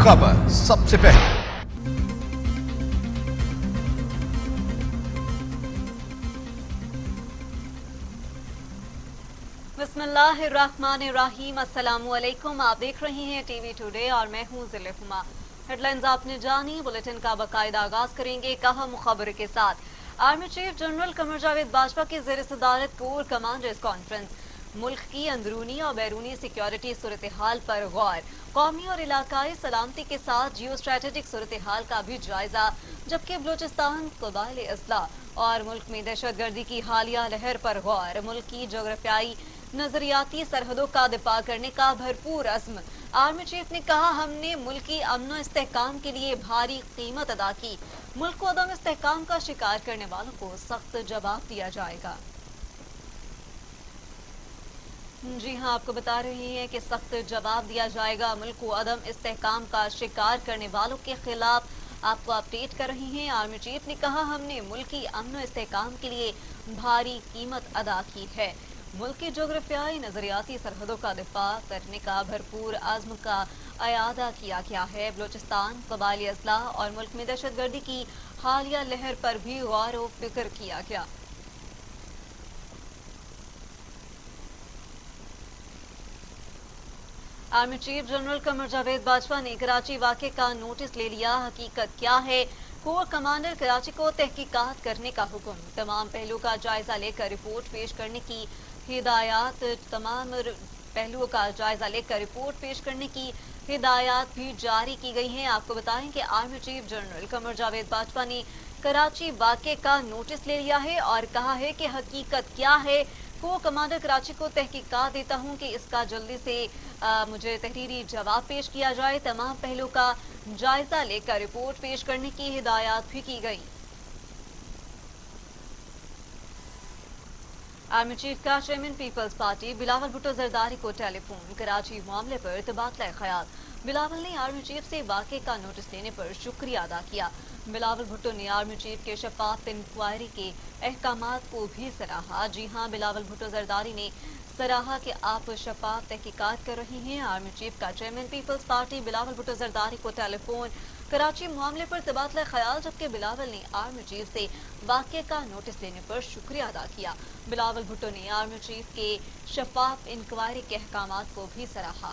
खबर सबसे पहले। बिस्मिल्लाहिर्रहमानिर्रहीम, अस्सलामुअलैकुम। आप देख रहे हैं टीवी टुडे और मैं हूं ज़िले हुमा। हेडलाइंस आपने जानी, बुलेटिन का बाकायदा आगाज करेंगे अहम खबर के साथ। Army chief general Qamar Javed Bajwa की ज़ेर सदारत कोर कमांडर्स कॉन्फ्रेंस। मुल्क की अंदरूनी और बैरूनी सिक्योरिटी सूरत हाल पर गौर। कौमी और इलाकाई सलामती के साथ जियो स्ट्रेटेजिक सूरत हाल का भी जायजा। जबकि बलूचिस्तान, कबाइल असलाह और मुल्क में दहशत गर्दी की हालिया लहर पर गौर। मुल्क की जोग्राफियाई नजरियाती सरहदों का दिफा करने का भरपूर अज़्म। आर्मी चीफ ने कहा, हमने मुल्क की अमन इस्तेहकाम के लिए भारी कीमत अदा की। मुल्क को अदम इस्तेहकाम का शिकार करने वालों को सख्त जवाब दिया जाएगा। जी हां, आपको बता रहे हैं कि सख्त जवाब दिया जाएगा मुल्क को अदम इस्तेहकाम का शिकार करने वालों के खिलाफ। आपको अपडेट कर रही हैं। आर्मी चीफ ने कहा, हमने मुल्क की अमन इस्तेहकाम के लिए भारी कीमत अदा की है। मुल्क की जोग्राफियाई नजरियाती सरहदों का दिफा करने का भरपूर आज़्म का अयादा किया गया है। बलूचिस्तान, कबाइली असलाह और मुल्क में दहशत गर्दी की हालिया लहर पर भी गौर व फिक्र किया गया। Army chief general Qamar Javed Bajwa ने कराची वाक़े का नोटिस ले लिया। हकीकत क्या है? कोर कमांडर कराची को तहकीकात करने का हुक्म। तमाम पहलुओं का जायजा लेकर रिपोर्ट पेश करने की हिदायत। तमाम पहलुओं का जायजा लेकर रिपोर्ट पेश करने की हिदायत भी जारी की गई हैं। आपको बताएं कि army chief general Qamar Javed Bajwa ने कराची वाक़े का नोटिस ले लिया है और कहा है कि हकीकत क्या है। को कमांडर कराची को तहकीकात देता हूं कि इसका जल्दी से मुझे तहरीरी जवाब पेश किया जाए। तमाम पहलुओं का जायजा लेकर रिपोर्ट पेश करने की हिदायत भी की गई। आर्मी चीफ का chairman Peoples Party Bilawal Bhutto Zardari को टेलीफोन। कराची मामले पर तबादला ख्याल। बिलावल ने आर्मी चीफ से वाक़े का नोटिस लेने पर शुक्रिया अदा किया। बिलावल भुट्टो ने आर्मी चीफ के शफाफ इंक्वायरी के अहकामात को भी सराहा। जी हां, बिलावल भुट्टो जरदारी ने सराहा कि आप शफाफ तहकीकात कर रही हैं। आर्मी चीफ का chairman Peoples Party Bilawal Bhutto Zardari को टेलीफोन। कराची मामले पर तबादला ख्याल। जबकि बिलावल ने आर्मी चीफ से वाक़े का नोटिस लेने पर शुक्रिया अदा किया। बिलावल भुट्टो ने आर्मी चीफ के शफाफ इंक्वायरी के अहकामात को भी सराहा।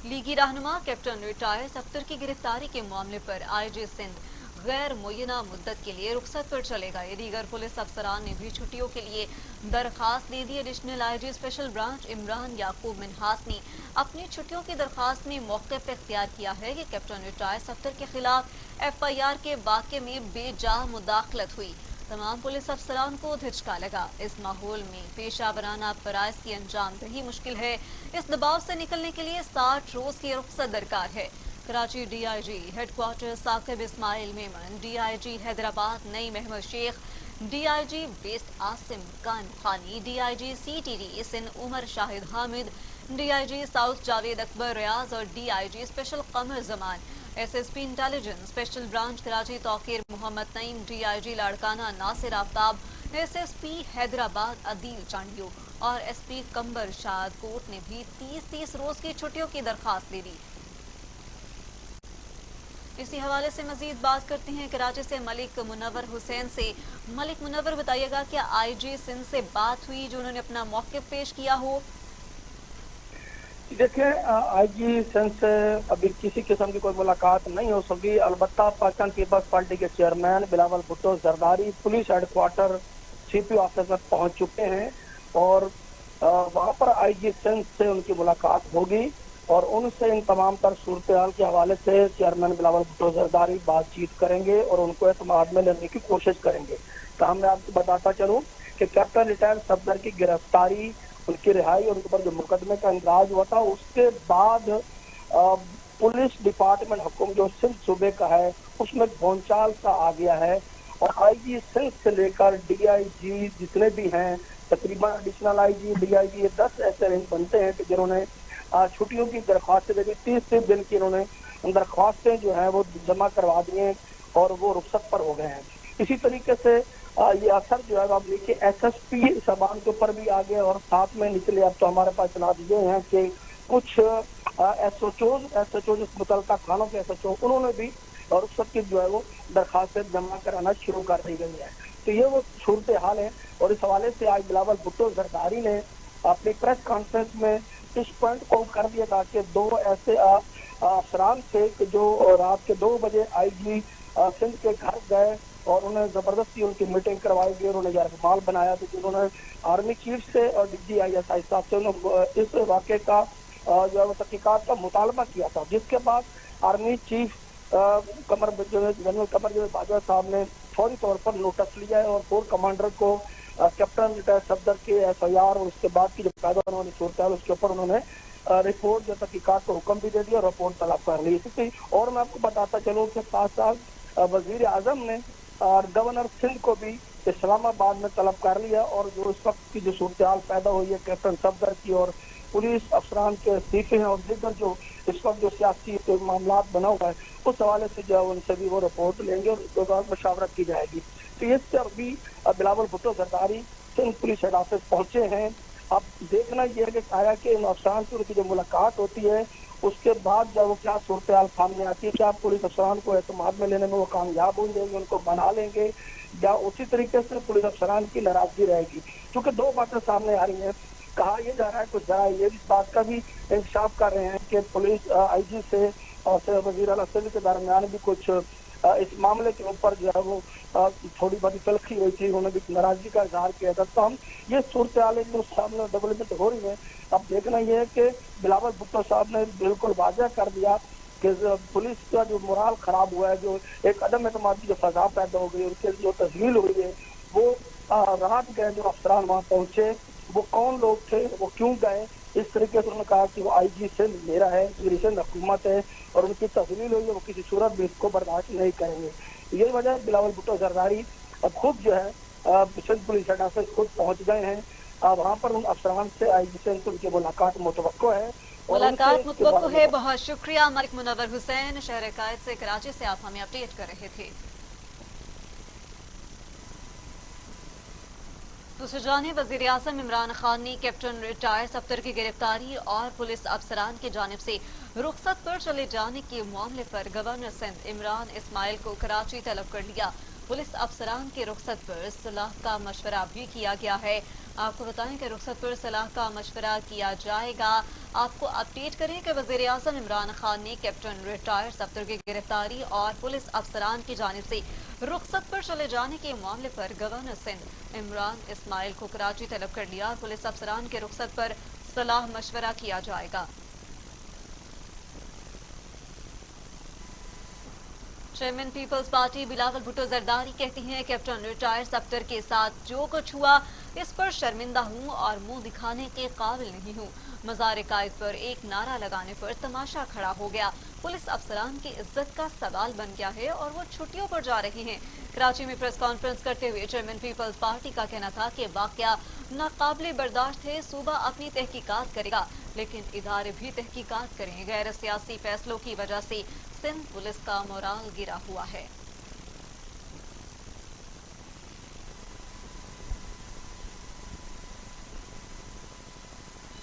लीगी रहनुमा कैप्टन रिटायर सफ्तर की गिरफ्तारी के मामले पर आईजी सिंध गैर मुय्यना मुद्दत के लिए रुखसत पर चले गए। दीगर पुलिस अफसरान ने भी छुट्टियों के लिए दरखास्त दे दी। Additional IG special branch Imran Yaqub Minhas ने अपनी छुट्टियों की दरखास्त में मौक़िफ़ इख्तियार किया है कि कैप्टन रिटायर सफ्तर के खिलाफ FIR के वाक़े में बेजा मुदाखलत हुई। तमाम पुलिस अफसरान को धिचका लगा। इस माहौल में पेशा वराना फ़राइज़ की अंजाम दही मुश्किल है। इस दबाव से निकलने के लिए 60 रोज़ की रुखसत दरकार है। Karachi DIG headquarter Saqib Ismail Memon, DIG Hyderabad Naeem Ahmed Shaikh, DIG west Asim Khan Khani, DIG CTD Sindh Umar Shahid Hamid, DIG south Javed Akbar Riaz और DIG special Qamar Zaman, SSP intelligence special branch Karachi Tauqir Mohammad Naeem, DIG Larkana Nasir Aftab, SSP Hyderabad Adeel Chandio और SP कंबर शाद कोर्ट ने भी 30-30 रोज की छुट्टियों की दरखास्त दे दी। इसी हवाले से मजीद बात करते हैं कराची से मलिक मुनव्वर हुसैन से। मलिक मुनव्वर, बताइएगा क्या IG सिंध से बात हुई जो उन्होंने अपना मौक़िफ़ पेश किया हो? देखिए, IG सिंध से अभी किसी किस्म की कोई मुलाकात नहीं हो सकी। अलबत्ता पाकिस्तान पीपल्स पार्टी के chairman Bilawal Bhutto Zardari police headquarter CP office में पहुंच चुके हैं और वहां पर IG सिंध से उनकी मुलाकात होगी और उनसे इन तमाम तर सूरत हाल के हवाले से चेयरमैन बिलावल भुट्टो जरदारी बातचीत करेंगे और उनको एतमाद में लेने की कोशिश करेंगे। तो मैं आपको बताता चलूँ कि कैप्टन रिटायर सफदर की गिरफ्तारी, उनकी रिहाई और उनके ऊपर जो मुकदमे का इंदराज हुआ था, उसके बाद पुलिस डिपार्टमेंट हुक्म जो सिंध सूबे का है उसमें भौचाल सा आ गया है और IG सिंध से लेकर DIG जितने भी हैं, तकरीबन एडिशनल IG DIG 10 ऐसे रैंक बनते हैं कि जिन्होंने छुट्टियों की दरख्वास्तें दे दी। 30 दिन की इन्होंने दरख्वास्तें जो हैं वो जमा करवा दी हैं और वो रुखसत पर हो गए हैं। इसी तरीके से ये असर जो है आप देखिए SSP सामान के ऊपर भी आ गया और साथ में निकले अब तो हमारे पास इतला ये हैं कि कुछ SHO मुतलका थानों के SHO उन्होंने भी रुख्सत की जो है वो दरखास्त जमा कराना शुरू कर दी गई है। तो ये वो सूरत हाल है और इस हवाले से आज बिलावल भुट्टो जरदारी ने अपनी प्रेस कॉन्फ्रेंस में इस पॉइंट को कर दिया था कि दो ऐसे अफसरान थे कि जो रात के 2 बजे IG सिंध के घर गए और उन्हें जबरदस्ती उनकी मीटिंग करवाई गई और उन्हें यरगमाल बनाया। तो जिन्होंने आर्मी चीफ से और DGI साहब से उन्होंने इस वाक़े का जो है तहकीकात का मुतालबा किया था, जिसके बाद आर्मी चीफ जनरल कमर बाजवा साहब ने फौरी तौर पर नोटिस लिया है और कोर कमांडर को कैप्टन रिटायर सफदर के FIR और उसके बाद की जो पैदा होने वाली सूरत है उसके ऊपर उन्होंने रिपोर्ट जो तहकीकात को हुक्म भी दे दिया और रिपोर्ट तलब कर ली। और मैं आपको बताता चलूँ कि साथ साथ वजीर आजम ने और गवर्नर सिंध को भी इस्लामाबाद में तलब कर लिया और जो इस वक्त की जो सूरत हाल पैदा हुई है कैप्टन सफदर की और पुलिस अफसरान के इस्तीफे हैं और दीगर जो इस वक्त जो सियासी मामला बना हुआ है उस हवाले से जो है उनसे भी वो रिपोर्ट लेंगे और उसके बाद मशावरत की जाएगी। तो ये पर भी Bilawal Bhutto Zardari Sindh police head office पहुंचे हैं। अब देखना ये है कि आया कि इन अफसरान से उनकी जो मुलाकात होती है उसके बाद जब वो क्या सूरत हाल सामने आती है, क्या पुलिस अफसरान को एतमाद में लेने में वो कामयाब हो जाएंगे, उनको बना लेंगे या उसी तरीके से पुलिस अफसरान की नाराजगी रहेगी। क्योंकि 2 बातें सामने आ रही हैं। कहा यह जा रहा है, कुछ जरा ये इस बात का भी इंकशाफ कर रहे हैं कि पुलिस IG से और वजीर आला सिंध के दरमियान भी कुछ इस मामले के ऊपर जो है वो थोड़ी बड़ी तलखी हुई थी, उन्होंने भी नाराजगी का इजहार किया था। तो हम ये सूरत हाल जो सामने डेवलपमेंट हो रही है, अब देखना ये है कि बिलावल भुट्टो साहब ने बिल्कुल वाज़ह कर दिया कि पुलिस का जो मोराल खराब हुआ है, जो एक अदम एतमाद की जो फजा पैदा हो गई, उनके जो तस्लील हुई है, वो रात गए जो अफसरान वहाँ पहुंचे वो कौन लोग थे, वो क्यों गए, इस तरीके से उन्होंने कहा कि वो IG सिंध मेरा है, मेरी सिंध हुकूमत है और उनकी तस्लील हुई है, वो किसी सूरत भी इसको बर्दाश्त नहीं करेंगे। यही वजह बिलावल भुट्टो जरदारी अब खुद जो है सिंध पुलिस हेड ऑफिस खुद पहुंच गए हैं। वहाँ पर उन अफसरान से IG सिंध उनकी मुलाकात मुतवक्को है। मुलाकात मुतवक्को है। बहुत शुक्रिया मलिक मुनव्वर हुसैन, शहर कायद से कराची से आप हमें अपडेट कर रहे थे। दूसरी जानिब वज़ीर आज़म इमरान खान ने कैप्टन रिटायर सफदर की गिरफ्तारी और पुलिस अफसरान की जानिब से रुखसत पर चले जाने के मामले पर गवर्नर सिंध इमरान इस्माइल को कराची तलब कर लिया। पुलिस अफसरान के रुखसत पर सलाह का मशवरा भी किया गया है। आपको बताएं कि रुखसत पर सलाह का मशवरा किया जाएगा। आपको अपडेट करें कि वज़ीर आज़म इमरान खान ने कैप्टन रिटायर सफदर की गिरफ्तारी और पुलिस अफसरान की जानिब से रुखसत पर चले जाने के मामले पर गवर्नर सिंध इमरान इस्माइल को कराची तलब कर लिया। पुलिस अफसरान के रुखसत पर सलाह मशवरा किया जाएगा। Chairman Peoples Party Bilawal Bhutto Zardari कहती हैं कैप्टन रिटायर सफदर के साथ जो कुछ हुआ इस पर शर्मिंदा हूं और मुंह दिखाने के काबिल नहीं हूं। मज़ार कायद पर एक नारा लगाने पर तमाशा खड़ा हो गया। पुलिस अफसरान की इज्जत का सवाल बन गया है और वो छुट्टियों पर जा रहे हैं। कराची में प्रेस कॉन्फ्रेंस करते हुए चेयरमैन पीपल्स पार्टी का कहना था कि वाकया नाकाबिले बर्दाश्त है। सूबा अपनी तहकीकात करेगा लेकिन इदारे भी तहकीकात करें। गैर सियासी फैसलों की वजह से सिंध पुलिस का मोराल गिरा हुआ है।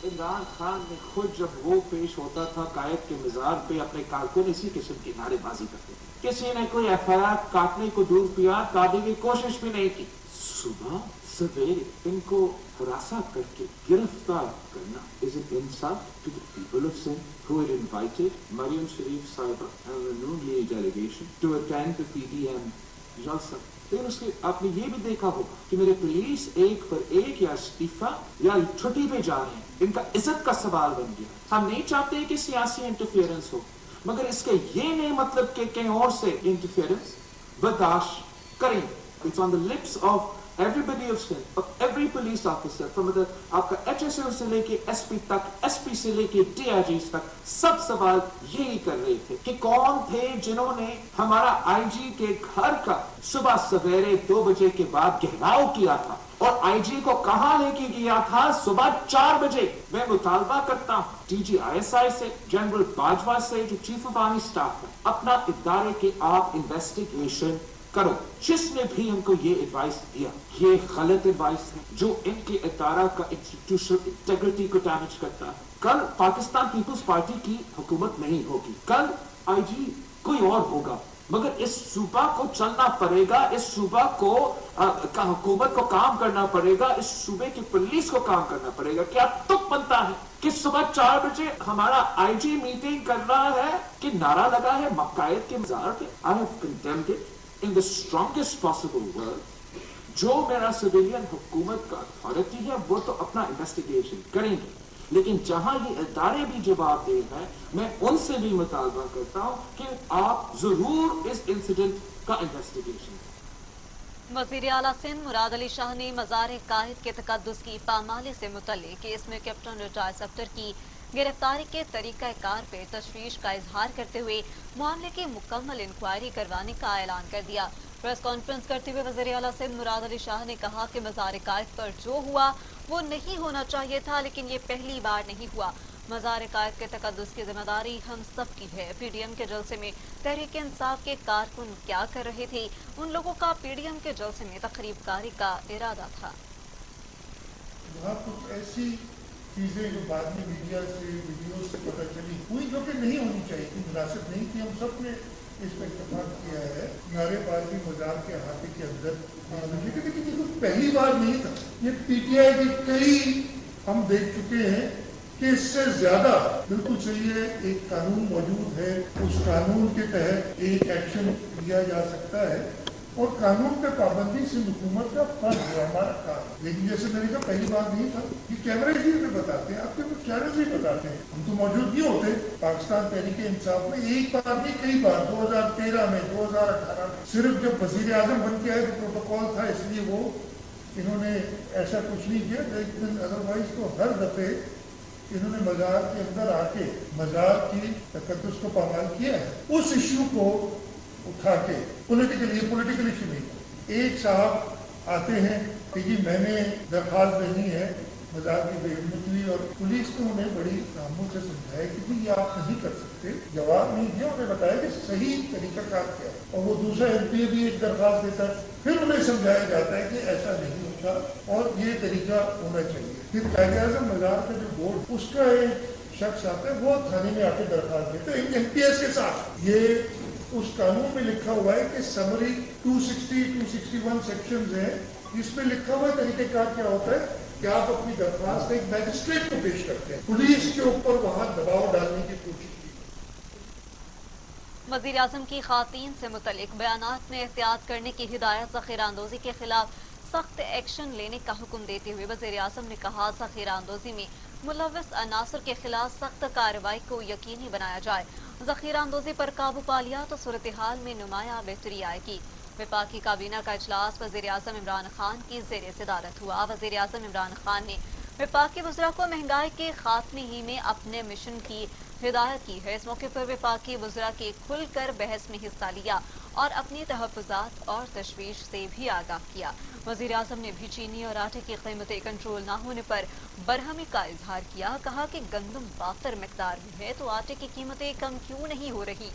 इमरान खान ने खुद जब वो पेश होता था कायद के मिजाज पे अपने कारकुन इसी किस्म की नारेबाजी करते थे। किसी ने कोई FIR काटने को दूर पिया काटने की कोशिश भी नहीं की। सुबह सवेरे इनको हरासा करके गिरफ्तार करना is it insult to the people of Sindh who had invited Maryam Sharif Sahiba and the Noon delegation to attend the PDM jalsa। लेकिन उसके आपने ये भी देखा होगा कि मेरे पुलिस एक पर एक या इस्तीफा या छुट्टी पे जा रहे हैं, इनका इज्जत का सवाल बन गया। हम नहीं चाहते हैं कि सियासी इंटरफेरेंस हो, मगर इसके ये नहीं मतलब कि कहीं और से इंटरफेरेंस बर्दाश्त करें। It's on the lips of everybody of Sindh, of every police officer, from the आपका HSO से लेके SP तक, SP से लेके DIGs तक, सब सवाल यही कर रहे थे कि कौन थे जिन्होंने हमारा IG के घर का सुबह सवेरे 2 बजे के बाद घेराव किया था और IG को कहां लेके गया था सुबह 4 बजे। मैं मुतालबा करता हूं DG ISI से, जनरल बाजवा से जो चीफ ऑफ आर्मी स्टाफ है, अपना इदारे के आप इन्वेस्टिगेशन करो। जिसने भी हमको ये एडवाइस दिया, ये गलत एडवाइस है जो इनके इदारा का इंस्टीट्यूशनल इंटेग्रिटी को डैमेज करता है। कल पाकिस्तान पीपल्स पार्टी की हुकूमत नहीं होगी, कल आईजी कोई और होगा, मगर इस सूबा को चलना पड़ेगा, इस सूबा को का हुकूमत को काम करना पड़ेगा, इस सूबे की पुलिस को काम करना पड़ेगा। क्या तुक बनता है कि सुबह 4 बजे हमारा आईजी मीटिंग कर रहा है कि नारा लगा है मकायद के मज़ार पे। I have condemned it in the strongest possible word. जो मेरा सिविलियन हुकूमत का अथॉरिटी है वो तो अपना इन्वेस्टिगेशन करेंगे, लेकिन जहां ये इदारे भी जवाब दे हैं, मैं उनसे भी मुतालबा करता हूं कि आप जरूर इस इंसिडेंट का इन्वेस्टिगेशन। वज़ीर आला सिंध मुराद अली शाह ने मज़ार कायद के तकद्दुस की पामाली से मुतल्लिक़ केस में कैप्टन रिटायर्ड अख्तर की गिरफ्तारी के तरीक़ाकार पे तशवीश का इजहार करते हुए मामले की मुकम्मल इंक्वायरी करवाने का ऐलान कर दिया। प्रेस कॉन्फ्रेंस करते हुए वज़ीर आला सिंध मुराद अली शाह ने कहा कि मज़ार कायद पर जो हुआ वो नहीं होना चाहिए था, लेकिन ये पहली बार नहीं हुआ। मज़ार कायद के तकद्दुस की जिम्मेदारी हम सब की है। पीडीएम के जलसे में तहरीक इंसाफ के कारकुन क्या कर रहे थे, उन लोगों का पीडीएम के जलसे में तकरीबकारी का इरादा था। वहाँ कुछ ऐसी चीजें जो बाद में मीडिया से वीडियो से पता चली हुई जो कि नहीं होनी चाहिए थी, मुनासिब नहीं थी। हम सब ने इस पर इत्तेफाक किया है। नारेबाजी मज़ार के अहाते के अंदर, लेकिन ये कुछ पहली बार नहीं था। ये पीटीआई की कई हम देख चुके हैं कि इससे ज्यादा बिल्कुल सही है। एक कानून मौजूद है, उस कानून के तहत एक एक्शन लिया जा सकता है और कानून पे पाबंदी सिंध हुकूमत का फर्ज है, हमारा काम। लेकिन जैसे मैंने कहा पहली बार नहीं था। ये कैमरे ही में बताते हैं, आपके तो चैनल ही बताते हैं, हम तो मौजूद नहीं होते। पाकिस्तान तहरीक इंसाफ में एक बार नहीं कई बार 2013 में 2018 में सिर्फ जब वजीर आजम बन के आए तो प्रोटोकॉल था, इसलिए वो इन्होंने ऐसा कुछ नहीं किया। लेकिन अदरवाइज तो हर दफे इन्होंने मज़ार के अंदर आके मज़ार की तकद्दुस को पामाल किया है। उस इश्यू को उठा के पॉलिटिकल इशू नहीं। एक साहब आते हैं कि जी मैंने दरख्वास्त देनी है मज़ार की बेइज्जती, और पुलिस ने उन्हें बड़ी रामों से समझाया कि जी ये आप नहीं कर सकते। जवाब नहीं दिया, उन्हें बताया कि सही तरीकाकार क्या है, और वो दूसरा एमपी भी एक दरख्वास्त देता है, फिर उन्हें समझाया जाता है कि ऐसा नहीं होता और ये तरीका होना चाहिए। फिर कायदे-ए-आज़म मज़ार का जो बोर्ड, उसका एक शख्स आता है, वो थाने में आके दरख्वास्त देता है एमपीएस के साथ। ये उस कानून में लिखा हुआ है कि समरी 260, 261 सेक्शंस हैं, इसमें लिखा हुआ तरीक़ेकार क्या होता है कि आप अपनी दरख्वास्त एक मैजिस्ट्रेट को पेश करते हैं। पुलिस के ऊपर वहाँ दबाव डालने की कोशिश की। वज़ीर आज़म की ख़ातीन से मुतल्लिक़ बयानात में एहतियात करने की हिदायत, ज़ख़ीरा अंदोज़ी के खिलाफ सख्त एक्शन लेने का हुक्म देते हुए वज़ीर आज़म ने कहा ज़ख़ीरा अंदोज़ी में मुलव्वस अनासर के खिलाफ सख्त कार्रवाई को यकीनी बनाया जाए। ज़ख़ीरा अंदोज़ी पर काबू पा लिया तो सूरत हाल में नुमाया बेहतरी आएगी। वफाकी काबीना का इजलास वज़ीर आज़म इमरान खान की ज़ेर सदारत हुआ। वज़ीर आज़म इमरान खान ने वफाकी वज़रा को महंगाई के खात्मे ही में अपने मिशन की हिदायत की है। इस मौके पर वफाकी वज़रा के खुलकर बहस में हिस्सा लिया और अपनी तहफ़्फ़ुज़ात और तशवीश से भी आगाह किया। वज़ीर आज़म ने भी चीनी और आटे की कीमतें कंट्रोल न होने पर बरहमी का इजहार किया। कहा कि गंदम बातर मिकदार में है तो आटे की कीमतें कम क्यों नहीं हो रही।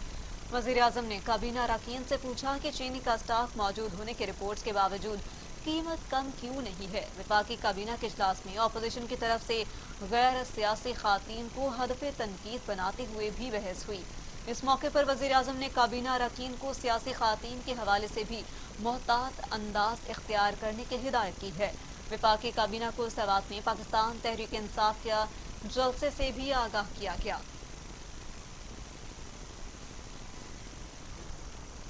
वज़ीर आज़म ने काबीना अरकान से पूछा कि चीनी का स्टॉक मौजूद होने के रिपोर्ट्स के बावजूद कीमत कम क्यों नहीं है। वफाकी काबीना के इजलास में अपोजिशन की तरफ से गैर सियासी खातीन को हदफ़े तनकीद बनाते हुए भी बहस हुई। इस मौके पर वज़ीर आज़म ने काबीना अरकान को सियासी खातीन के हवाले से भी मोहतात अंदाज इख्तियार करने की हिदायत की है। वफाकी काबीना को इस बात में पाकिस्तान तहरीक इंसाफ के जलसे से भी आगाह किया गया।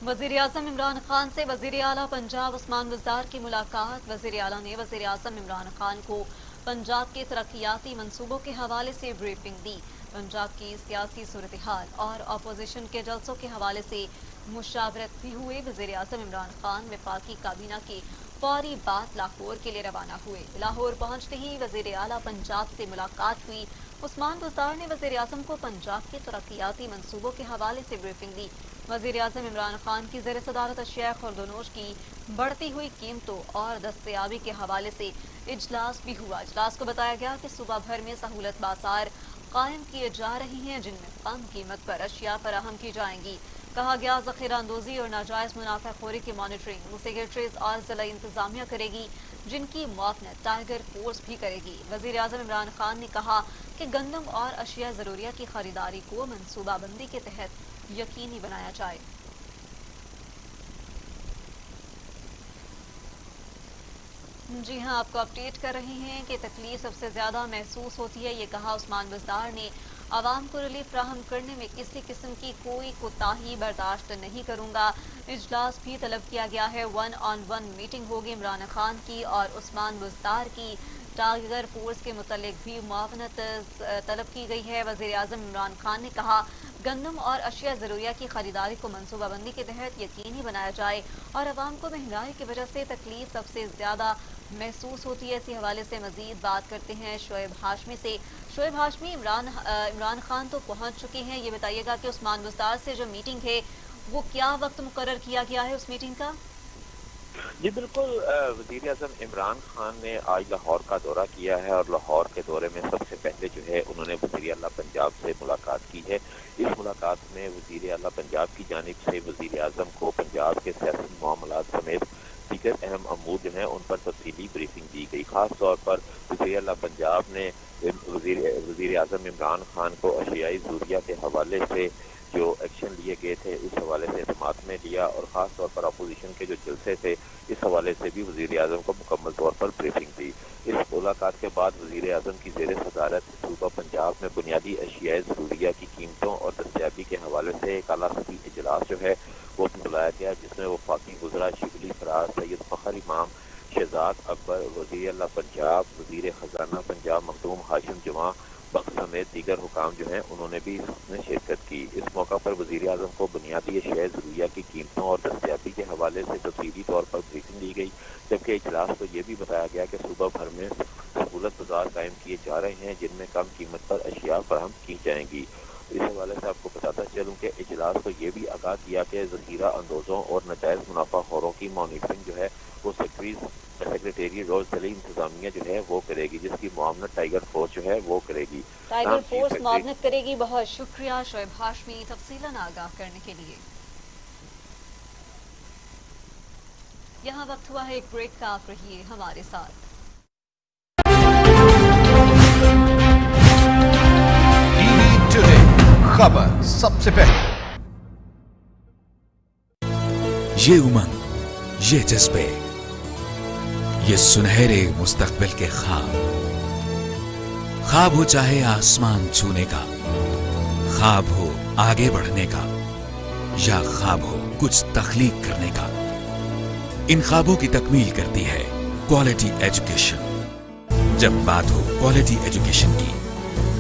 वज़ीर आज़म इमरान खान से वज़ीर आला पंजाब उस्मान बुज़दार की मुलाकात। वज़ीर आला ने वज़ीर आज़म इमरान खान को पंजाब के तरक्याती मंसूबों के हवाले से ब्रीफिंग दी। पंजाब की सियासी सूरत हाल और अपोजिशन के जलसों के हवाले से मुशावरत भी हुए। वज़ीर आज़म इमरान खान वफाकी काबीना के फौरी बाद लाहौर के लिए रवाना हुए। लाहौर पहुंचते ही वज़ीर आला पंजाब से मुलाकात हुई। उस्मान बुज़दार ने वज़ीर आज़म को पंजाब के तरक्याती मंसूबों के हवाले से ब्रीफिंग दी। वज़ीर आज़म इमरान खान की ज़ेर सदारत अशिया खुर्दनोश की बढ़ती हुई कीमतों और दस्तयाबी के हवाले से इजलास भी हुआ। इजलास को बताया गया कि सूबा भर में सहूलत बाजार कायम किए जा रही हैं जिनमें कम कीमत पर अशिया फराहम की जाएंगी। कहा गया ज़ख़ीरा अंदोज़ी और नाजायज़ मुनाफाखोरी की मॉनिटरिंग सेक्रेटरीज और ज़िला इंतज़ामिया करेगी, जिनकी मुआवनत टाइगर फोर्स भी करेगी। वज़ीर आज़म इमरान खान ने कहा कि गंदम और अशिया ज़रूरिया की खरीदारी को मनसूबाबंदी के तहत यकीनी बनाया जाए। जी हाँ, आपको अपडेट कर रहे हैं कि तकलीफ सबसे ज़्यादा महसूस होती है, ये कहा उस्मान बज़दार ने। आवाम को रिलीफ फ्राहम करने में किसी किस्म की कोई कोताही बर्दाश्त नहीं करूँगा। इजलास भी तलब किया गया है। 1-on-1 मीटिंग होगी इमरान खान की और उस्मान बज़दार की। टाइगर फोर्स के मुतल्लिक भी मुआवनत तलब की गई है। वज़ीर आज़म इमरान खान ने कहा गंदम और अशिया ज़रूरिया की खरीदारी को मनसूबाबंदी के तहत यकीनी बनाया जाए और आवाम को महंगाई की वजह से तकलीफ सबसे ज़्यादा महसूस होती है। इसी हवाले से मज़ीद बात करते हैं शोएब हाशमी से। शोएब हाशमी, इमरान खान तो पहुंच चुके हैं, ये बताइएगा कि उस्मान बज़दार से जो मीटिंग है वो क्या वक्त मुकर्रर किया गया है उस मीटिंग का? जी बिल्कुल, वज़ीर आज़म इमरान खान ने आज लाहौर का दौरा किया है और लाहौर के दौरे में सबसे पहले जो है उन्होंने वज़ीर आला पंजाब से मुलाकात की है। इस मुलाकात में वज़ीर आला पंजाब की जानिब से वज़ीर आज़म को पंजाब के सियासी मामलात समेत दीगर अहम अमूर जो हैं उन पर तफसीली ब्रीफिंग दी गई। खास तौर पर वज़ीर आला पंजाब ने वज़ीर आज़म इमरान खान को अशियाई ज़रूरिया के हवाले से जो एक्शन लिए गए थे इस हवाले से इत्मीनान में लिया और ख़ास तौर पर अपोजिशन के जो जलसे थे इस हवाले से भी वज़ीर आज़म को मुकम्मल तौर पर ब्रीफिंग दी। इस मुलाकात के बाद वज़ीर आज़म की ज़ेर सदारत सूबा पंजाब में बुनियादी अशियाई ज़रूरिया की कीमतों और दस्तयाबी के हवाले से एक आला सतही इजलास जो है वो बुलाया गया, जिसमें वफाकी वज़रा शिबली फराज, सैयद फ़खर इमाम, शहजाद अकबर, वज़ीर आला पंजाब, वज़ीर ख़जाना पंजाब मखदूम हाशिम जमा बख्श समेत दीगर हुकाम जो हैं उन्होंने भी इसमें शिरकत की। इस मौका पर वज़ीर आज़म को बुनियादी अशियाई ज़रूरिया की कीमतों और दस्तयाबी के हवाले से तफसीली तौर पर ब्रीफिंग दी गई, जबकि इजलास को ये भी बताया गया कि सूबा भर में सहूलत बाजार कायम किए जा रहे हैं जिनमें कम कीमत पर अशिया फराहम की जाएंगी। इस हवाले से आपको बताता चलूँ कि इजलास को ये भी आगाह किया कि ज़ख़ीरा अंदोज़ों और नाजायज़ मुनाफाखोरों की मॉनिटरिंग जो है वो सेक्रेटेरिएट और ज़िला इंतज़ामिया जो है वो करेगी, जिसकी मुआवनत टाइगर फोर्स जो है वो करेगी। टाइगर फोर्स मुआवनत करेगी। बहुत शुक्रिया शोएब हाशमी तफसीलन आगाह करने के लिए। यहाँ वक्त हुआ है एक ब्रेक का, आप रहिए हमारे साथ। खबर सबसे पहले, ये उमंग, ये जज्बे, ये सुनहरे मुस्तकबिल के ख्वाब हो चाहे आसमान छूने का, ख्वाब हो आगे बढ़ने का, या ख्वाब हो कुछ तख्लीक करने का, इन ख्वाबों की तकमील करती है क्वालिटी एजुकेशन। जब बात हो क्वालिटी एजुकेशन की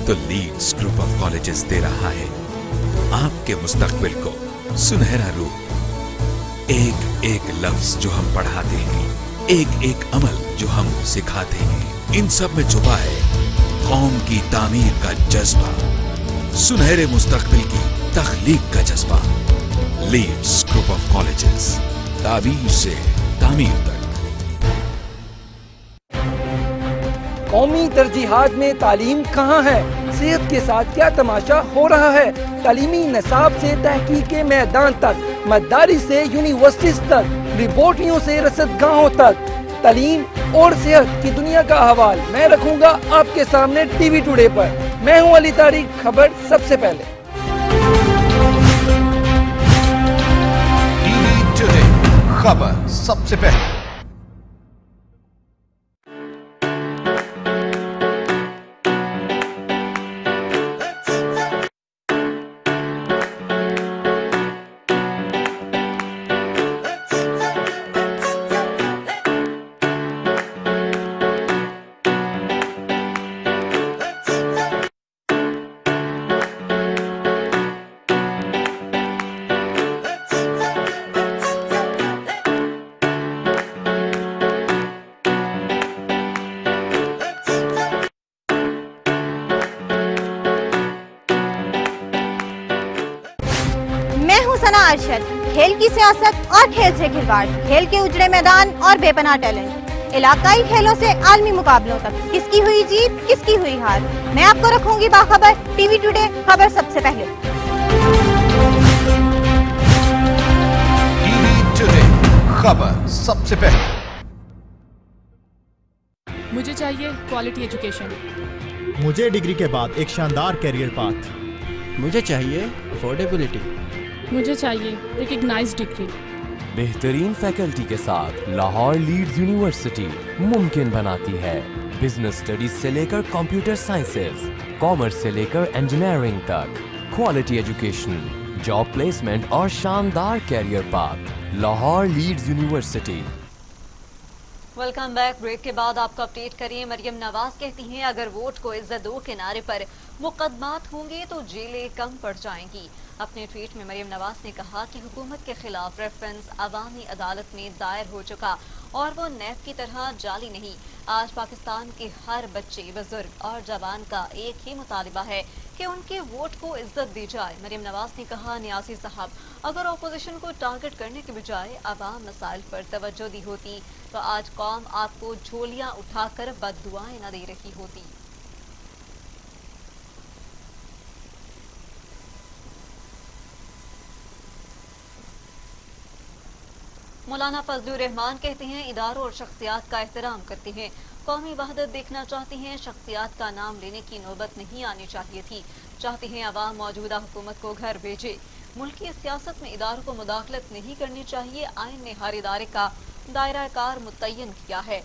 तो लीड्स ग्रुप ऑफ कॉलेजेस दे रहा है आपके मुस्तकबिल को सुनहरा रूप। एक एक लफ्ज जो हम पढ़ाते हैं, एक एक अमल जो हम सिखाते हैं, इन सब में छुपा है कौम की तामीर का जज्बा, सुनहरे मुस्तकबिल की तख्लीक का जज्बा। लीड्स ग्रुप ऑफ कॉलेजेस, ताबीर से तामीर तक। कौमी तरजीहात में तालीम कहाँ है? सेहत के साथ क्या तमाशा हो रहा है? तालीमी निसाब से तहकीक के मैदान तक, मदारिस से यूनिवर्सिटीज तक, रिपोर्टियों से रसदगाहों तक, तालीम और सेहत की दुनिया का अहवाल मैं रखूंगा आपके सामने टीवी टुडे पर। मैं हूं अली तारिक, खबर सबसे पहले। टीवी टुडे, खबर सबसे पहले। अरशद, खेल की सियासत और खेल से खिलवाड़, खेल के उजड़े मैदान और बेपनाह टैलेंट, इलाकाई खेलों से आलमी मुकाबलों तक, किसकी हुई जीत किसकी हुई हार, मैं आपको रखूंगी बाखबर। टीवी टुडे, खबर सबसे पहले। मौका पर सबसे पहले। मुझे चाहिए क्वालिटी एजुकेशन। मुझे डिग्री के बाद एक शानदार कैरियर पाथ। मुझे चाहिए अफोर्डेबिलिटी। मुझे चाहिए रिकग्नाइज्ड डिग्री। बेहतरीन फैकल्टी के साथ लाहौर लीड्स यूनिवर्सिटी मुमकिन बनाती है बिजनेस स्टडीज से लेकर कंप्यूटर साइंसेज, कॉमर्स से लेकर इंजीनियरिंग तक, क्वालिटी एजुकेशन, जॉब प्लेसमेंट और शानदार career path. Lahore Leeds University. Welcome back. Break के बाद आपको अपडेट करिए। मरियम नवाज कहती हैं अगर वोट को इज्जत दो के नारे पर मुकदमात होंगे तो जेलें कम पड़ जाएंगी। अपने ट्वीट में मरियम नवाज ने कहा कि हुकूमत के खिलाफ रेफरेंस अवामी अदालत में दायर हो चुका और वो नैब की तरह जाली नहीं। आज पाकिस्तान के हर बच्चे, बुजुर्ग और जवान का एक ही मुतालिबा है कि उनके वोट को इज्जत दी जाए। मरियम नवाज ने कहा नियासी साहब अगर अपोजिशन को टारगेट करने के बजाय अवाम मसाइल पर तवज्जो दी होती तो आज कौम आपको झोलियां उठाकर बददुआएं न दे रही होती। मौलाना फजलुर रहमान कहते हैं इदारों और शख्सियात का एहतराम करते हैं, कौमी वहदत देखना चाहते हैं, शख्सियात का नाम लेने की नौबत नहीं आनी चाहिए थी। चाहते हैं अवाम मौजूदा हुकूमत को घर भेजे। मुल्क की सियासत में इदारों को मुदाखलत नहीं करनी चाहिए। आइन ने हर इदारे का दायरा कार मुतय्यन किया है।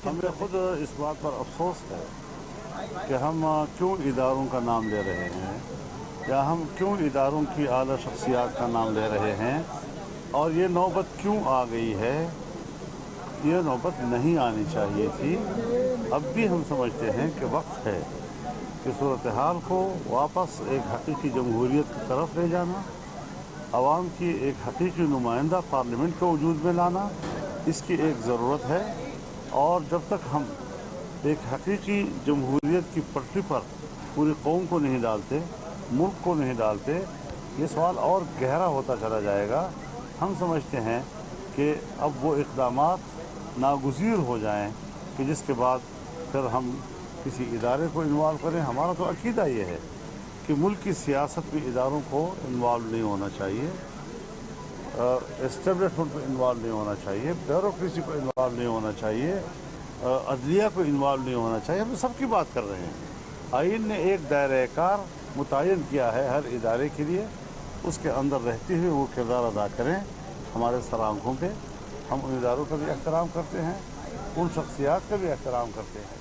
हमें खुद इस बात पर अफसोस है कि हम क्यों इदारों का नाम ले रहे हैं या हम क्यों इदारों की आला शख्सियात का नाम ले रहे हैं और ये नौबत क्यों आ गई है। ये नौबत नहीं आनी चाहिए थी। अब भी हम समझते हैं कि वक्त है कि सूरत हाल को वापस एक हकीकी जमहूरियत की तरफ ले जाना, आवाम की एक हकीकी नुमाइंदा पार्लियामेंट के वजूद में लाना, इसकी एक ज़रूरत है। और जब तक हम एक हकीकी जमहूरियत की पटरी पर पूरी कौम को नहीं डालते, मुल्क को नहीं डालते, ये सवाल और गहरा होता चला जाएगा। हम समझते हैं कि अब वो इक़दामात नागुज़ीर हो जाएं कि जिसके बाद फिर हम किसी इदारे को इन्वॉल्व करें। हमारा तो अकीदा ये है कि मुल्क की सियासत में इदारों को इन्वॉल्व नहीं होना चाहिए, एस्टेब्लिशमेंट को इन्वॉल्व नहीं होना चाहिए, ब्यूरोक्रेसी को इन्वॉल्व नहीं होना चाहिए, अदलिया को इन्वॉल्व नहीं होना चाहिए। हम सबकी बात कर रहे हैं। आइन ने एक दायरा कार मुतय्यन किया है हर इदारे के लिए, उसके अंदर रहते हुए वो किरदार अदा करें। हमारे सर आंखों पे हम उन इदारों का भी एहतराम करते हैं, उन शख्सियात का भी एहतराम करते हैं।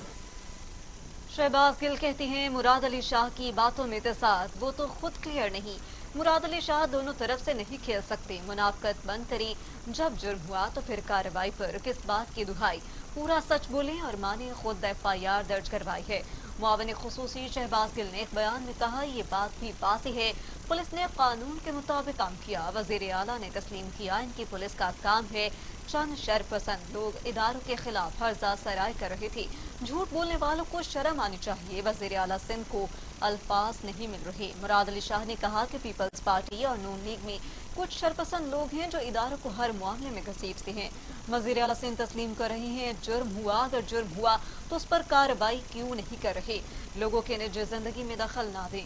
शहबाज गिल कहती हैं मुराद अली शाह की बातों में तसाद, वो तो खुद क्लियर नहीं। मुराद अली शाह दोनों तरफ से नहीं खेल सकते। मुनाफकत बंद करी, जब जुर्म हुआ तो फिर कार्रवाई पर किस बात की दुहाई। पूरा सच बोलें और माने, खुद FIR दर्ज करवाई है। मुआविन खुसूसी शहबाज गिल ने एक बयान में कहा ये बात भी वाज़ेह है पुलिस ने कानून के मुताबिक काम किया। वज़ीर आला ने तस्लीम किया इनकी पुलिस का काम है। चंद शरपसंद लोग इदारों के खिलाफ हर्जा सराय कर रहे थे। झूठ बोलने वालों को शर्म आनी चाहिए। वज़ीर आला सिंध को अल्फाज नहीं मिल रहे। मुराद अली शाह ने कहा कि पीपल्स पार्टी और नून लीग में कुछ शरपसंद लोग हैं जो इदारों को हर मामले में घसीटते हैं। वज़ीर आला सिंध तस्लीम कर रहे हैं जुर्म हुआ, अगर जुर्म हुआ तो उस पर कार्रवाई क्यों नहीं कर रहे। लोगों के निजी जिंदगी में दखल ना दें।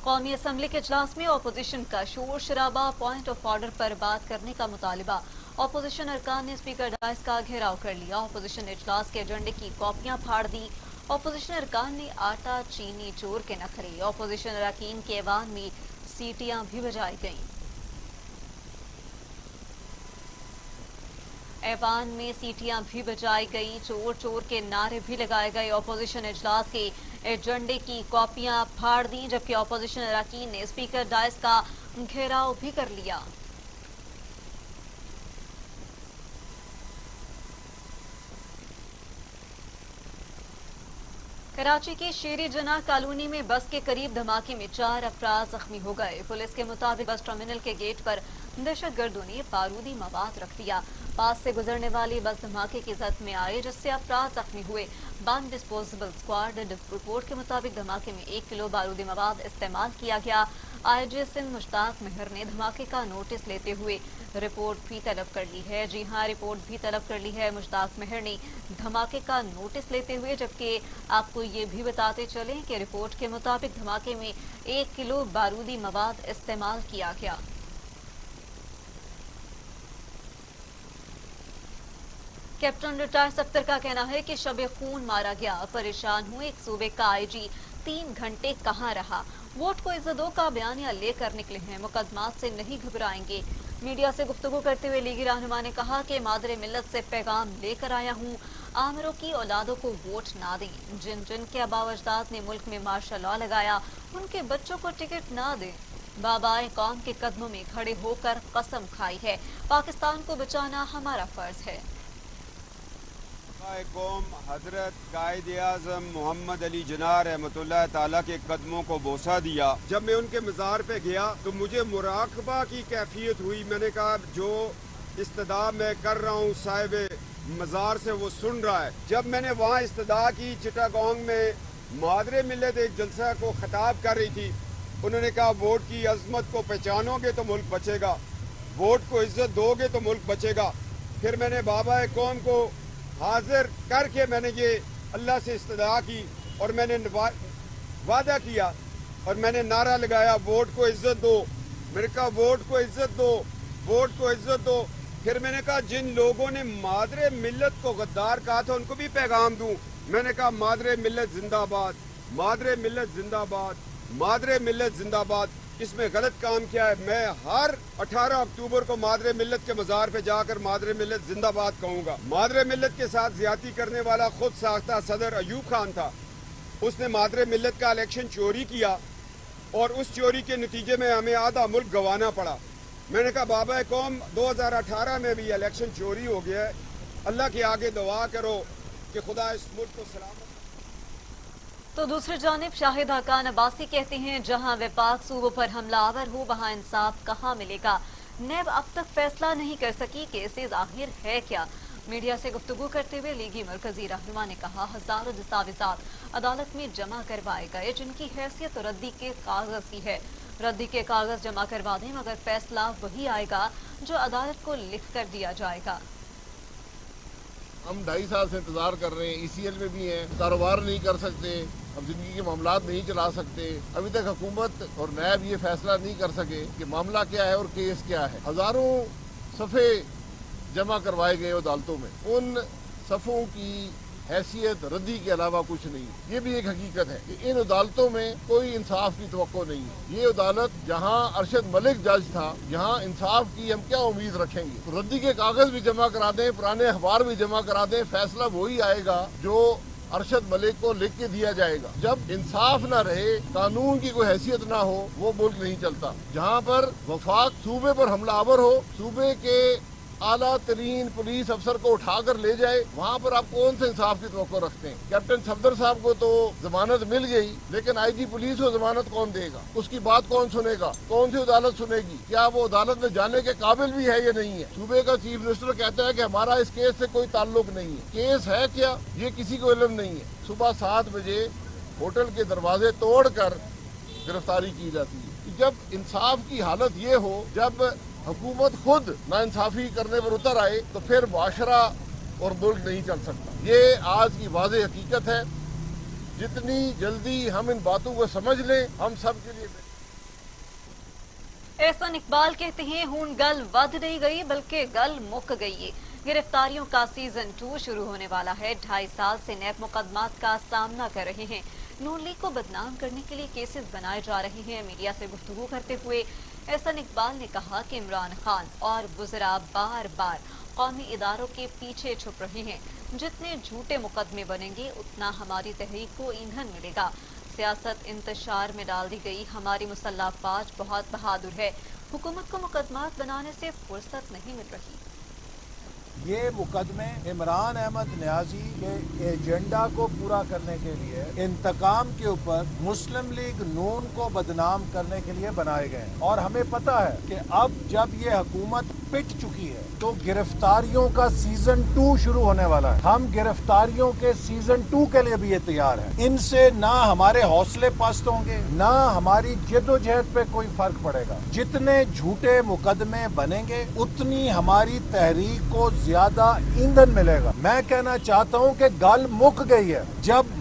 कौमी असम्बली के इजलास में अपोजिशन का शोर शराबा, पॉइंट ऑफ ऑर्डर पर बात करने का मुतालिबा। अपोजिशन अरकान ने स्पीकर डाइस का घेराव कर लिया। अपोजिशन ने इजलास के एजेंडे की कॉपियां फाड़ दी। अपोजिशन अरकान ने आटा चीनी चोर के नखरे। अपोजिशन अरकान के ऐवान में सीटियां भी बजाई गईं। ऐवान में सीटियां भी बजाई गई, चोर चोर के नारे भी लगाए गए। अपोजिशन इजलास के एजेंडे की कॉपियां फाड़ दी, जबकि अपोजिशन अरकान ने स्पीकर डाइस का घेराव भी कर लिया। कराची की शेरी जनाह कॉलोनी में बस के करीब धमाके में 4 अफराद जख्मी हो गए। पुलिस के मुताबिक बस टर्मिनल के गेट पर दहशतगर्दों ने बारूदी मवाद रख दिया। पास से गुजरने वाली बस धमाके की जद में आए, जिससे अफराद जख्मी हुए। बम डिस्पोजेबल स्क्वाड रिपोर्ट के मुताबिक धमाके में 1 किलो बारूदी मवाद इस्तेमाल किया गया। आईजी सिंध मुश्ताक मेहर ने धमाके का नोटिस लेते हुए रिपोर्ट भी तलब कर ली है। जी हां, रिपोर्ट भी तलब कर ली है मुश्ताक मेहर ने धमाके का नोटिस लेते हुए। जबकि आपको ये भी बताते चलें कि रिपोर्ट के मुताबिक धमाके में 1 किलो बारूदी मवाद इस्तेमाल किया गया। कैप्टन रिटायर अख्तर का कहना है कि शबे खून मारा गया, परेशान हुए एक सूबे का आईजी 3 घंटे कहां रहा। वोट को इज्जत दो का बयानिया लेकर निकले हैं, मुकदमात से नहीं घबराएंगे। मीडिया से गुफ्तगू करते हुए लीगी रहनुमा ने कहा कि मादरे मिल्लत से पैगाम लेकर आया हूं, आमिरों की औलादों को वोट ना दें। जिन जिन के आबा अजदाद ने मुल्क में मार्शल लॉ लगाया, उनके बच्चों को टिकट ना दें। बाबाए कौम के कदमों में खड़े होकर कसम खाई है, पाकिस्तान को बचाना हमारा फर्ज है। कौम हजरत कायद आज़म मोहम्मद अली जिन्ना रहमतुल्लाह ताला के कदमों को बोसा दिया। जब मैं उनके मज़ार पे गया तो मुझे मुराकबा की कैफियत हुई। मैंने कहा जो इस्तदा मैं कर रहा हूँ साहिब मज़ार से वो सुन रहा है। जब मैंने वहाँ इस्तदा की, चिटागोंग में मादरे मिल्लत एक जलसा को खिताब कर रही थी। उन्होंने कहा वोट की अजमत को पहचानोगे तो मुल्क बचेगा, वोट को इज्जत दोगे तो मुल्क बचेगा। फिर मैंने बाबा कौम को हाजिर करके मैंने ये अल्लाह से इस्तदा की और मैंने वादा किया और मैंने नारा लगाया वोट को इज्जत दो। मैंने कहा वोट को इज्जत दो, वोट को इज्जत दो। फिर मैंने कहा जिन लोगों ने मादरे मिल्लत को गद्दार कहा था उनको भी पैगाम दूं। मैंने कहा मादरे मिल्लत जिंदाबाद, मादरे मिल्लत जिंदाबाद, मादरे मिल्लत जिंदाबाद। इसमें गलत काम किया है। मैं हर 18 अक्टूबर को मादरे मिल्लत के मज़ार पे जाकर मादरे मिल्लत जिंदाबाद कहूँगा। मादरे मिल्लत के साथ ज्यादती करने वाला खुद साख्ता सदर अयूब खान था। उसने मादरे मिल्लत का इलेक्शन चोरी किया और उस चोरी के नतीजे में हमें आधा मुल्क गंवाना पड़ा। मैंने कहा बाबा कौम 2018 में भी इलेक्शन चोरी हो गया है, अल्लाह के आगे दुआ करो कि खुदा इस मुल्क को सलामत। तो दूसरी जानिब शाहिद हकान अब्बासी कहते हैं जहां विपाक सूबों पर हमलावर हो वहां इंसाफ कहां मिलेगा। नैब अब तक फैसला नहीं कर सकी केसेस आखिर है क्या। मीडिया से गुफ्तगू करते हुए लीगी मरकजी रहनुमा ने कहा हजारों दस्तावेजात अदालत में जमा करवाए गए जिनकी हैसियत रद्दी के कागज की है। रद्दी के कागज जमा करवा दें मगर फैसला वही आएगा जो अदालत को लिख कर दिया जाएगा। हम 2.5 साल से इंतजार कर रहे हैं, ECL में भी हैं, कारोबार नहीं कर सकते, अब जिंदगी के मामलात नहीं चला सकते। अभी तक हुकूमत और नैब ये फैसला नहीं कर सके कि मामला क्या है और केस क्या है। हजारों सफ़े जमा करवाए गए अदालतों में, उन सफ़ों की हैसियत रद्दी के अलावा कुछ नहीं। ये भी एक हकीकत है कि इन अदालतों में कोई इंसाफ की तवक्को नहीं है। ये अदालत जहाँ अरशद मलिक जज था, यहाँ इंसाफ की हम क्या उम्मीद रखेंगे। रद्दी के कागज भी जमा करा दें, पुराने अखबार भी जमा करा दें, फैसला वही आएगा जो अरशद मलिक को लिख के दिया जाएगा। जब इंसाफ ना रहे, कानून की कोई हैसियत ना हो, वो मुल्क नहीं चलता। जहाँ पर वफाक सूबे पर हमलावर हो, सूबे के आला तरीन पुलिस अफसर को उठाकर ले जाए, वहाँ पर आप कौन से इंसाफ की तवक्को रखते हैं। कैप्टन सफदर साहब को तो जमानत मिल गई, लेकिन IG पुलिस को जमानत कौन देगा, उसकी बात कौन सुनेगा, कौन सी अदालत सुनेगी, क्या वो अदालत में जाने के काबिल भी है या नहीं है। सूबे का चीफ मिनिस्टर कहता है कि हमारा इस केस से कोई ताल्लुक नहीं है। केस है क्या, ये किसी को इल्म नहीं है। सुबह 7 बजे होटल के दरवाजे तोड़कर गिरफ्तारी की जाती है। जब इंसाफ की हालत ये हो, जब हुकूमत खुद नाइंसाफी करने पर उतर आए, तो फिर मुआशरा और मुल्क नहीं चल सकता। ये आज की वाज़ेह हकीकत है। जितनी जल्दी हम इन बातों को समझ लें, हम सब के लिए। एहसान इकबाल कहते हैं हून गल वध नहीं गई बल्कि गल मुक गई है। गिरफ्तारियों का सीजन 2 शुरू होने वाला है। 2.5 साल से नैब मुकदमात का सामना कर रहे हैं। नून लीग को बदनाम करने के लिए केसेस बनाए जा रहे हैं। मीडिया से गुफ्तगू करते हुए एहसान इकबाल ने कहा कि इमरान खान और बुज़रा बार बार कौमी इदारों के पीछे छुप रहे हैं। जितने झूठे मुकदमे बनेंगे उतना हमारी तहरीक को ईंधन मिलेगा। सियासत इंतशार में डाल दी गई। हमारी मुसल्लह फौज बहुत बहादुर है। हुकूमत को मुकदमात बनाने से फुर्सत नहीं मिल रही। یہ مقدمے عمران احمد نیازی کے ایجنڈا کو پورا کرنے کے لیے انتقام کے اوپر مسلم لیگ نون کو بدنام کرنے کے لیے بنائے گئے ہیں، اور ہمیں پتا ہے کہ اب جب یہ حکومت پٹ چکی ہے تو گرفتاریوں کا سیزن 2 شروع ہونے والا ہے۔ ہم گرفتاریوں کے سیزن 2 کے لیے بھی یہ تیار ہیں۔ ان سے نہ ہمارے حوصلے پست ہوں گے، نہ ہماری جد و جہد پہ کوئی فرق پڑے گا۔ جتنے جھوٹے مقدمے بنیں گے اتنی ہماری تحریک کو زیادہ ایندھن ملے گا۔ میں کہنا چاہتا ہوں کہ گل مک گئی ہے۔ جب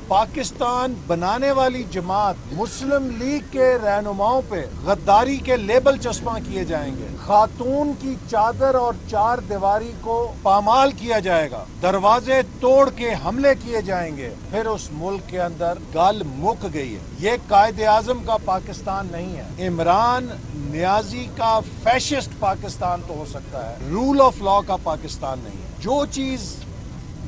پاکستان بنانے والی جماعت مسلم لیگ کے رہنماؤں پہ غداری کے لیبل چسپاں کیے جائیں گے، خاتون کی چادر اور چار دیواری کو پامال کیا جائے گا، دروازے توڑ کے حملے کیے جائیں گے، پھر اس ملک کے اندر گل مک گئی ہے۔ یہ قائد اعظم کا پاکستان نہیں ہے، عمران نیازی کا فیشسٹ پاکستان تو ہو سکتا ہے، رول آف لا کا پاکستان نہیں ہے۔ جو چیز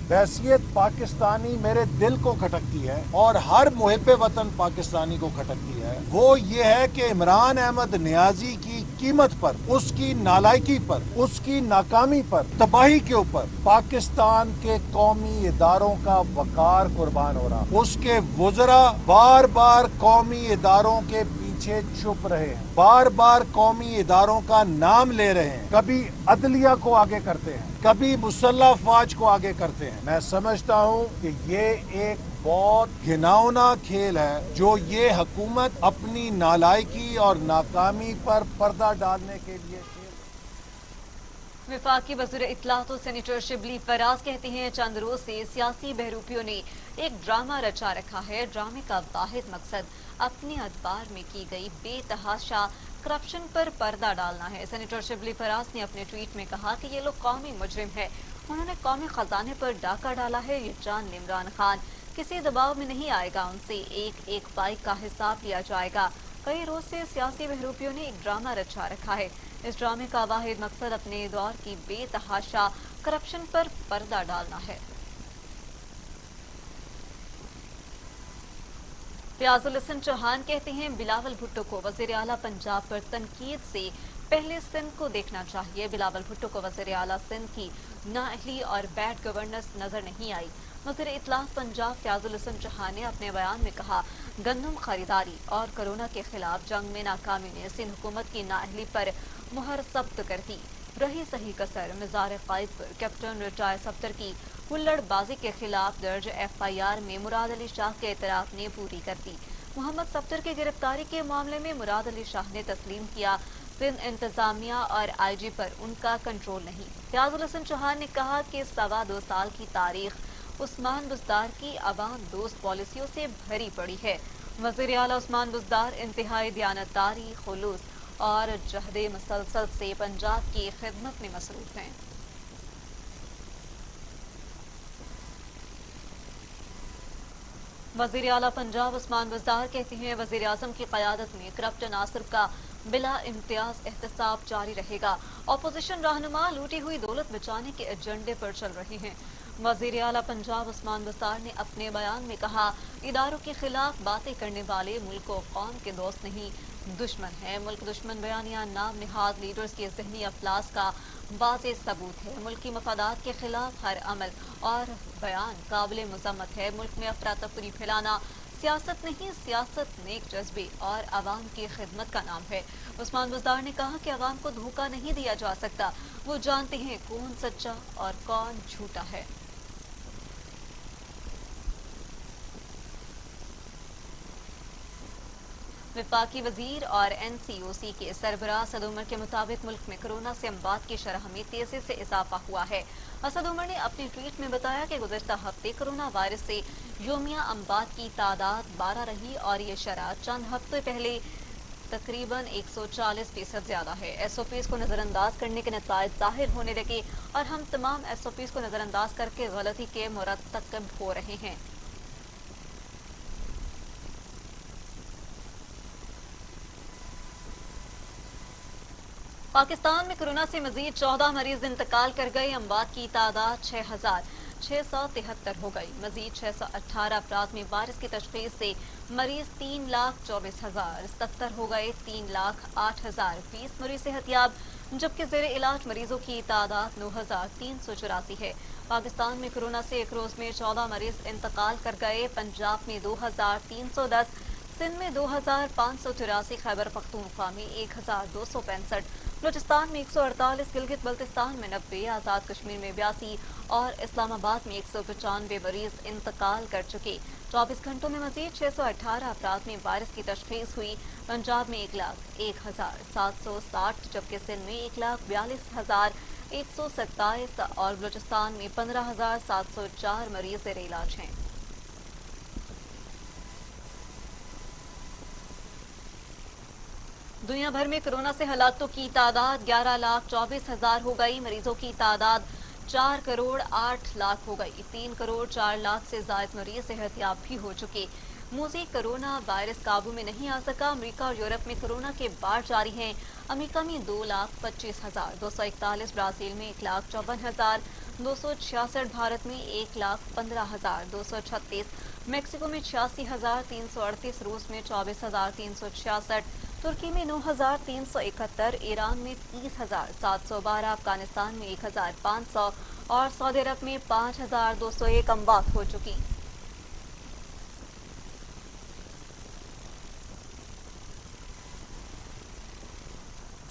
بحیثیت پاکستانی میرے دل کو کھٹکتی ہے اور ہر محب وطن پاکستانی کو کھٹکتی ہے، وہ یہ ہے کہ عمران احمد نیازی کی قیمت پر، اس کی نالائکی پر، اس کی ناکامی پر، تباہی کے اوپر پاکستان کے قومی اداروں کا وقار قربان ہو رہا۔ اس کے وزراء بار بار قومی اداروں کے پیچھے چھپ رہے ہیں، بار بار قومی اداروں کا نام لے رہے ہیں، کبھی عدلیہ کو آگے کرتے ہیں، کبھی مسلح افواج کو آگے کرتے ہیں۔ میں سمجھتا ہوں کہ یہ ایک بہت گھناؤنا کھیل ہے جو یہ حکومت اپنی نالائکی اور ناکامی پر پردہ ڈالنے کے لیے وفاقی وزیر اطلاعات و سینیٹر شبلی فراز کہتے ہیں چند روز سے سیاسی بہروپیوں نے ایک ڈرامہ رچا رکھا ہے۔ ڈرامے کا واحد مقصد اپنے ادوار میں کی گئی بے تحاشا کرپشن پر پردہ ڈالنا ہے۔ سینیٹر شبلی فراز نے اپنے ٹویٹ میں کہا کہ یہ لوگ قومی مجرم ہے، انہوں نے قومی خزانے پر ڈاکہ ڈالا ہے۔ یہ جان عمران خان کسی دباؤ میں نہیں آئے گا، ان سے ایک ایک پائی کا حساب لیا جائے گا۔ کئی روز سے سیاسی بہروپیوں نے ایک ڈرامہ رچا رکھا ہے۔ اس ڈرامے کا واحد مقصد اپنے دور کی بے تحاشا کرپشن پر پردہ ڈالنا ہے۔ فیاض الحسن چوہان کہتے ہیں بلاول بھٹو کو وزیر اعلیٰ پنجاب پر تنقید سے پہلے سندھ کو دیکھنا چاہیے۔ بلاول بھٹو کو وزیر اعلیٰ سندھ کی نااہلی اور بیڈ گورننس نظر نہیں آئی۔ وزیر اطلاعات پنجاب فیاض الحسن چوہان نے اپنے بیان میں کہا گندم خریداری اور کرونا کے خلاف جنگ میں ناکامی نے سندھ حکومت کی نااہلی پر مہر ثبت کر دی۔ رہی صحیح کسر مزار قائد پر کیپٹن ریٹائر صفدر کی ہلڑ بازی کے خلاف درج FIR میں مراد علی شاہ کے اعتراف نے پوری کر دی۔ محمد صفدر کی گرفتاری کے معاملے میں مراد علی شاہ نے تسلیم کیا سندھ انتظامیہ اور IG پر ان کا کنٹرول نہیں۔ فیاض الحسن چوہان نے کہا کہ 2.25 سال کی تاریخ عثمان بزدار کی عوام دوست پالیسیوں سے بھری پڑی ہے۔ وزیر اعلیٰ عثمان بزدار انتہائی دیانتداری، خلوص اور جہد مسلسل سے پنجاب کی خدمت میں مصروف ہیں۔ وزیر اعلیٰ پنجاب عثمان بزدار کہتے ہیں وزیر اعظم کی قیادت میں کرپٹ عناصر کا بلا امتیاز احتساب جاری رہے گا۔ اپوزیشن رہنما لوٹی ہوئی دولت بچانے کے ایجنڈے پر چل رہے ہیں۔ وزیر اعلیٰ پنجاب عثمان بزدار نے اپنے بیان میں کہا اداروں کے خلاف باتیں کرنے والے ملک و قوم کے دوست نہیں دشمن ہیں۔ ملک دشمن بیانیہ نام نہاد لیڈرز کے ذہنی افلاس کا واضح ثبوت ہے۔ ملکی مفادات کے خلاف ہر عمل اور بیان قابل مذمت ہے۔ ملک میں افراتفری پھیلانا سیاست نہیں، سیاست نیک جذبے اور عوام کی خدمت کا نام ہے۔ عثمان بزدار نے کہا کہ عوام کو دھوکہ نہیں دیا جا سکتا، وہ جانتے ہیں کون سچا اور کون جھوٹا ہے۔ وفاقی وزیر اور NCOC کے سربراہ اسد عمر کے مطابق ملک میں کورونا سے اموات کی شرح میں تیزی سے اضافہ ہوا ہے۔ اسد عمر نے اپنے ٹویٹ میں بتایا کہ گزشتہ ہفتے کورونا وائرس سے یومیہ اموات کی تعداد 12 رہی اور یہ شرح چند ہفتے پہلے تقریباً 140% زیادہ ہے۔ SOPs کو نظر انداز کرنے کے نتائج ظاہر ہونے لگے اور ہم تمام SOPs کو نظر انداز کر کے غلطی کے مرتکب ہو رہے ہیں۔ پاکستان میں کورونا سے مزید 14 مریض انتقال کر گئے۔ اموات کی تعداد 6,673 ہو گئی۔ مزید 618 افراد میں وائرس کی تشخیص سے مریض 3,24,077 ہو گئے۔ 3,08,020 مریض صحتیاب، जबकि ज़ेरे इलाज मरीजों की तादाद 9,384 है। पाकिस्तान में कोरोना से एक रोज में 14 मरीज इंतकाल कर गए। पंजाब में 2,310, सिंध में 2,583, खैबर पख्तूनख्वा में 1,265, बलूचिस्तान में 148, गिलगित बल्तिस्तान में 90, आज़ाद कश्मीर में 82 और इस्लामाबाद में 195 मरीज इंतकाल कर चुके। 24 घंटों में मजीद 618 अफराद में वायरस की तशखीस हुई। पंजाब में 1,01,760, जबकि सिंध में 1,42,127 और बलूचिस्तान में 15,704 मरीज ज़ेरे इलाज हैं। दुनिया भर में कोरोना से हलाकों की तादाद 11,24,000 हो गई। मरीजों की तादाद 4,08,00,000 हो गई। 3,04,00,000 से ज्यादा मरीज सेहतयाब भी हो चुके। मूजी कोरोना वायरस काबू में नहीं आ सका। अमेरिका और यूरोप में कोरोना के बाढ़ जारी हैं। अमेरिका में 2,25,241, ब्राजील में 1,54,266, भारत में 1,15,236, मैक्सिको में 86,338, रूस में 24,366, तुर्की में 9,371, ईरान में 30,712, अफगानिस्तान में 1,500 और सऊदी अरब में 5,201 अमवात हो चुकी।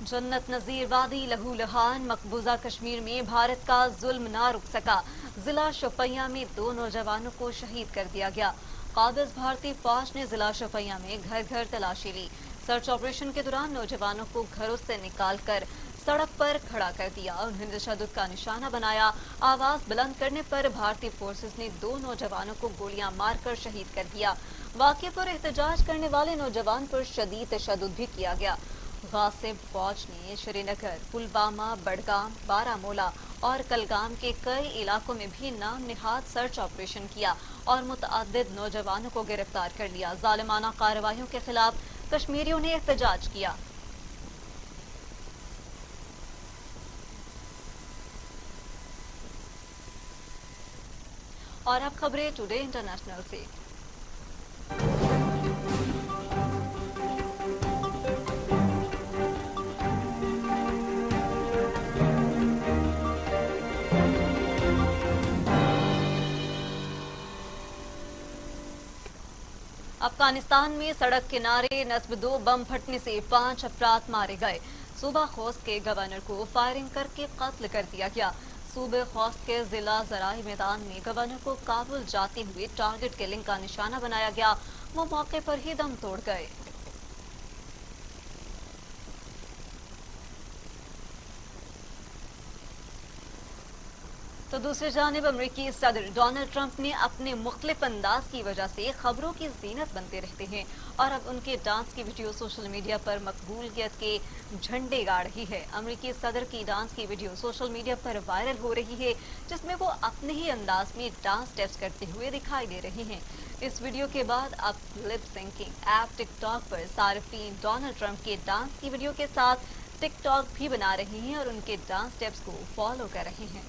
जन्नत नजीर वादी लहूलुहान मकबूजा कश्मीर में भारत का जुल्म ना रुक सका। जिला शोपियां में 2 नौजवानों को शहीद कर दिया गया। काबिज भारतीय फौज ने जिला शोपियां में घर घर तलाशी ली। सर्च ऑपरेशन के दौरान नौजवानों को घरों से निकालकर सड़क पर खड़ा कर दिया। उन्हें तशद्दुद का निशाना बनाया। आवाज बुलंद करने पर भारतीय फोर्सेस ने 2 नौजवानों को गोलियां मारकर शहीद कर दिया। वाक़े पर एहतजाज करने वाले नौजवान पर शदीद तशद्दुद भी किया गया। गासिब फौज ने श्रीनगर, पुलवामा, बडगाम, बारामूला और कलगाम के कई इलाकों में भी नाम निहाद सर्च ऑपरेशन किया और मुतअद्दिद नौजवानों को गिरफ्तार कर लिया। जालिमाना कार्रवाइयों के खिलाफ कश्मीरियों ने एहतजाज किया। और अब खबरें टुडे इंटरनेशनल से। अफगानिस्तान में सड़क किनारे नस्ब 2 बम फटने से 5 अफराद मारे गए। सूबा खोस्त के गवर्नर को फायरिंग करके कत्ल कर दिया गया। सूबे खोस्त के जिला ज़राई मैदान में गवर्नर को काबुल जाते हुए टारगेट किलिंग का निशाना बनाया गया। वो मौके पर ही दम तोड़ गए। तो दूसरी जानिब अमेरिकी सदर डोनाल्ड ट्रंप ने अपने मुख्तलिफ अंदाज की वजह से खबरों की जीनत बनते रहते हैं और अब उनके डांस की वीडियो सोशल मीडिया पर मकबूलियत के झंडे गाड़ रही है। अमेरिकी सदर की डांस की वीडियो सोशल मीडिया पर वायरल हो रही है, जिसमें वो अपने ही अंदाज में डांस स्टेप्स करते हुए दिखाई दे रहे हैं। इस वीडियो के बाद अब लिप सिंकिंग ऐप टिकटॉक पर सार्फिन डोनाल्ड ट्रंप के डांस की वीडियो के साथ टिकटॉक भी बना रहे हैं और उनके डांस स्टेप्स को फॉलो कर रहे हैं।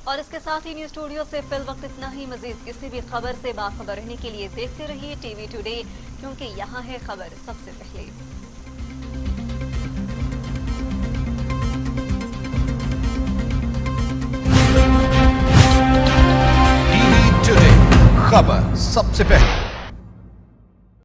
और इसके साथ ही न्यूज स्टूडियो से फिल वक्त इतना ही। मजीद किसी भी खबर से बाखबर रहने के लिए देखते रहिए टीवी टुडे, क्योंकि यहाँ है खबर सबसे पहले। टीवी टुडे, खबर सबसे पहले।